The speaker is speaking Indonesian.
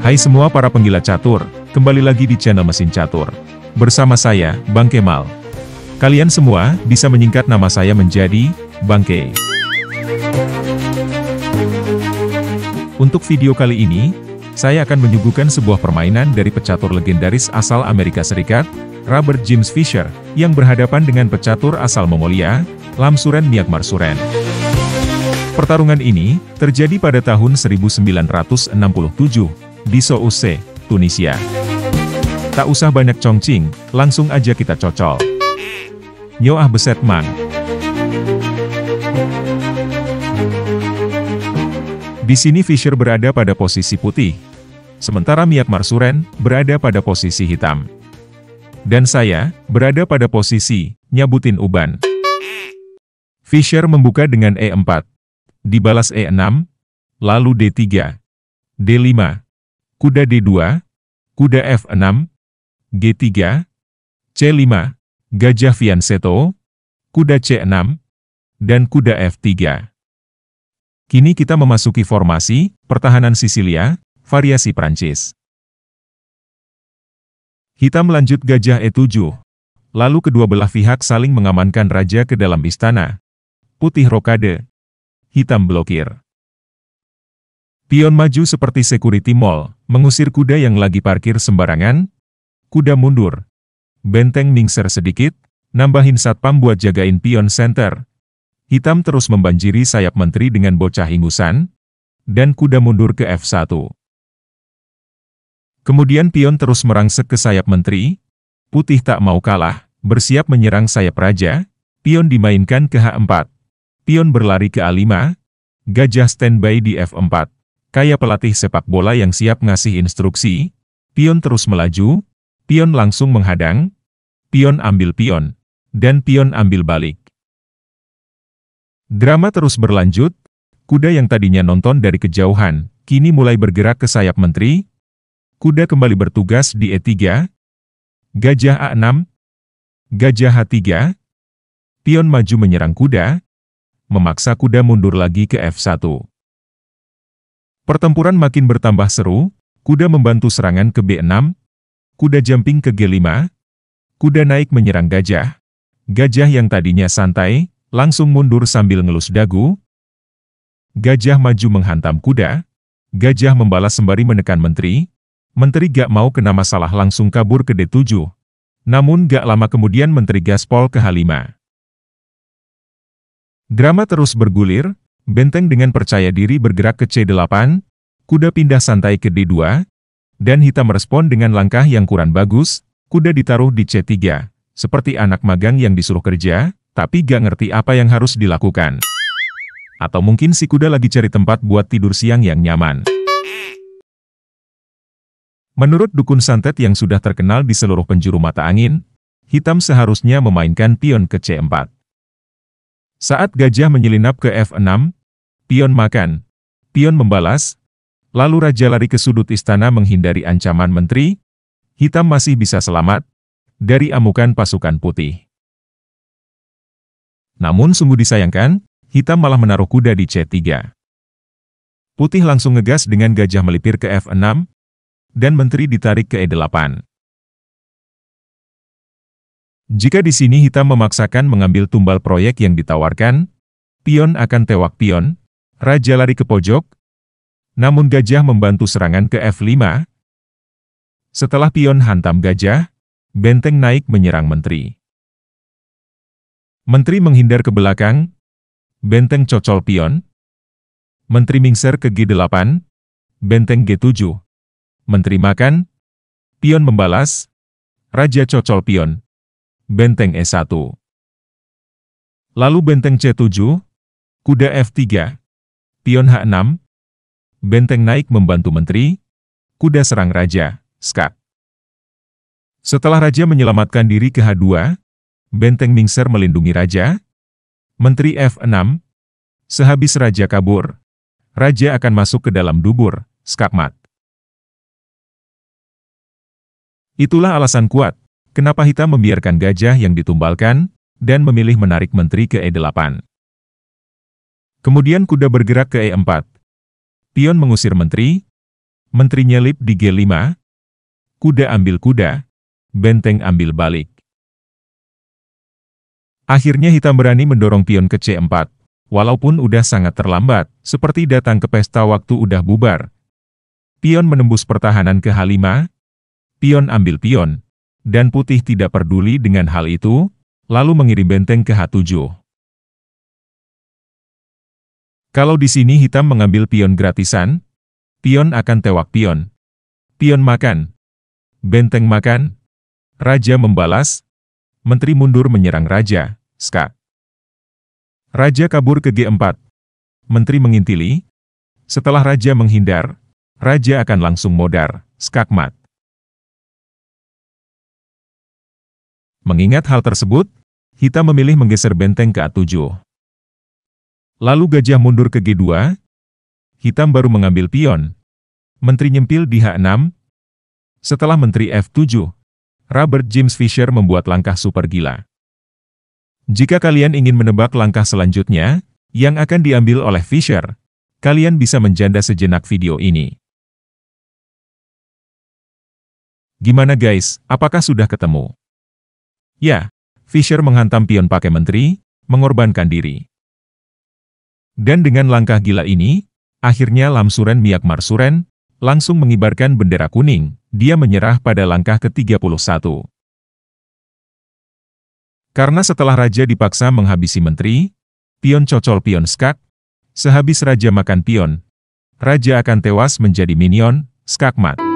Hai semua para penggila catur, kembali lagi di channel Mesin Catur. Bersama saya, Bang Kemal. Kalian semua bisa menyingkat nama saya menjadi Bang Ke. Untuk video kali ini, saya akan menyuguhkan sebuah permainan dari pecatur legendaris asal Amerika Serikat, Robert James Fisher, yang berhadapan dengan pecatur asal Mongolia, Lam Suren Myanmar Suren. Pertarungan ini terjadi pada tahun 1967 di Sousse, Tunisia. Tak usah banyak congcing, langsung aja kita cocol. Nyo ah beset mang. Di sini Fisher berada pada posisi putih, sementara Myanmar Suren berada pada posisi hitam. Dan saya berada pada posisi nyabutin uban. Fisher membuka dengan E4. Dibalas E6, lalu D3, D5, kuda D2, kuda F6, G3, C5, gajah fianchetto, kuda C6, dan kuda F3. Kini kita memasuki formasi pertahanan Sisilia, variasi Prancis. Hitam lanjut gajah E7, lalu kedua belah pihak saling mengamankan raja ke dalam istana. Putih rokade, hitam blokir. Pion maju seperti security mall, mengusir kuda yang lagi parkir sembarangan. Kuda mundur. Benteng mingser sedikit, nambahin satpam buat jagain pion center. Hitam terus membanjiri sayap menteri dengan bocah ingusan, dan kuda mundur ke F1. Kemudian pion terus merangsek ke sayap menteri. Putih tak mau kalah, bersiap menyerang sayap raja. Pion dimainkan ke H4. Pion berlari ke A5, gajah standby di F4. Kayak pelatih sepak bola yang siap ngasih instruksi, pion terus melaju, pion langsung menghadang, pion ambil pion, dan pion ambil balik. Drama terus berlanjut, kuda yang tadinya nonton dari kejauhan, kini mulai bergerak ke sayap menteri. Kuda kembali bertugas di E3, gajah A6, gajah H3, pion maju menyerang kuda, memaksa kuda mundur lagi ke F1. Pertempuran makin bertambah seru, kuda membantu serangan ke B6, kuda jumping ke G5, kuda naik menyerang gajah. Gajah yang tadinya santai, langsung mundur sambil ngelus dagu. Gajah maju menghantam kuda, gajah membalas sembari menekan menteri. Menteri gak mau kena masalah langsung kabur ke D7. Namun gak lama kemudian menteri gaspol ke H5. Drama terus bergulir, benteng dengan percaya diri bergerak ke C8, kuda pindah santai ke D2, dan hitam merespon dengan langkah yang kurang bagus, kuda ditaruh di C3, seperti anak magang yang disuruh kerja, tapi gak ngerti apa yang harus dilakukan. Atau mungkin si kuda lagi cari tempat buat tidur siang yang nyaman. Menurut dukun santet yang sudah terkenal di seluruh penjuru mata angin, hitam seharusnya memainkan pion ke C4. Saat gajah menyelinap ke F6, pion makan, pion membalas, lalu raja lari ke sudut istana menghindari ancaman menteri. Hitam masih bisa selamat dari amukan pasukan putih. Namun sungguh disayangkan, hitam malah menaruh kuda di C3. Putih langsung ngegas dengan gajah melipir ke F6, dan menteri ditarik ke E8. Jika di sini hitam memaksakan mengambil tumbal proyek yang ditawarkan, pion akan tewak pion, raja lari ke pojok, namun gajah membantu serangan ke F5. Setelah pion hantam gajah, benteng naik menyerang menteri. Menteri menghindar ke belakang, benteng cocol pion, menteri mingser ke G8, benteng G7, menteri makan, pion membalas, raja cocol pion, benteng E1. Lalu benteng C7, kuda F3, pion H6, benteng naik membantu menteri, kuda serang raja, skak. Setelah raja menyelamatkan diri ke H2, benteng mingser melindungi raja, menteri F6, sehabis raja kabur, raja akan masuk ke dalam dubur, skakmat. Itulah alasan kuat kenapa hitam membiarkan gajah yang ditumbalkan, dan memilih menarik menteri ke E8. Kemudian kuda bergerak ke E4. Pion mengusir menteri, Menteri nyelip di G5, kuda ambil kuda, benteng ambil balik. Akhirnya hitam berani mendorong pion ke C4, walaupun udah sangat terlambat, seperti datang ke pesta waktu udah bubar. Pion menembus pertahanan ke H5, pion ambil pion, dan putih tidak peduli dengan hal itu, lalu mengirim benteng ke H7. Kalau di sini hitam mengambil pion gratisan, pion akan tewak pion. Pion makan, benteng makan, raja membalas, menteri mundur menyerang raja, skak. Raja kabur ke G4, menteri mengintili, setelah raja menghindar, raja akan langsung modar, skakmat. Mengingat hal tersebut, hitam memilih menggeser benteng ke A7. Lalu gajah mundur ke G2, hitam baru mengambil pion. Menteri nyempil di H6. Setelah menteri F7, Robert James Fisher membuat langkah super gila. Jika kalian ingin menebak langkah selanjutnya, yang akan diambil oleh Fisher, kalian bisa menjanda sejenak video ini. Gimana guys, apakah sudah ketemu? Ya, Fisher menghantam pion pakai menteri, mengorbankan diri. Dan dengan langkah gila ini, akhirnya Lamsuren Miyak Marsuren langsung mengibarkan bendera kuning, dia menyerah pada langkah ke-31. Karena setelah raja dipaksa menghabisi menteri, pion cocol pion skak, sehabis raja makan pion, raja akan tewas menjadi minion, skakmat.